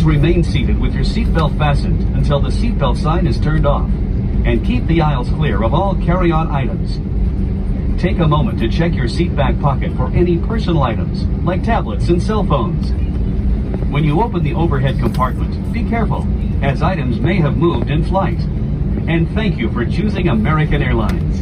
remain seated with your seatbelt fastened until the seatbelt sign is turned off, and keep the aisles clear of all carry-on items. Take a moment to check your seat back pocket for any personal items, like tablets and cell phones. When you open the overhead compartment, be careful, as items may have moved in flight. And thank you for choosing American Airlines.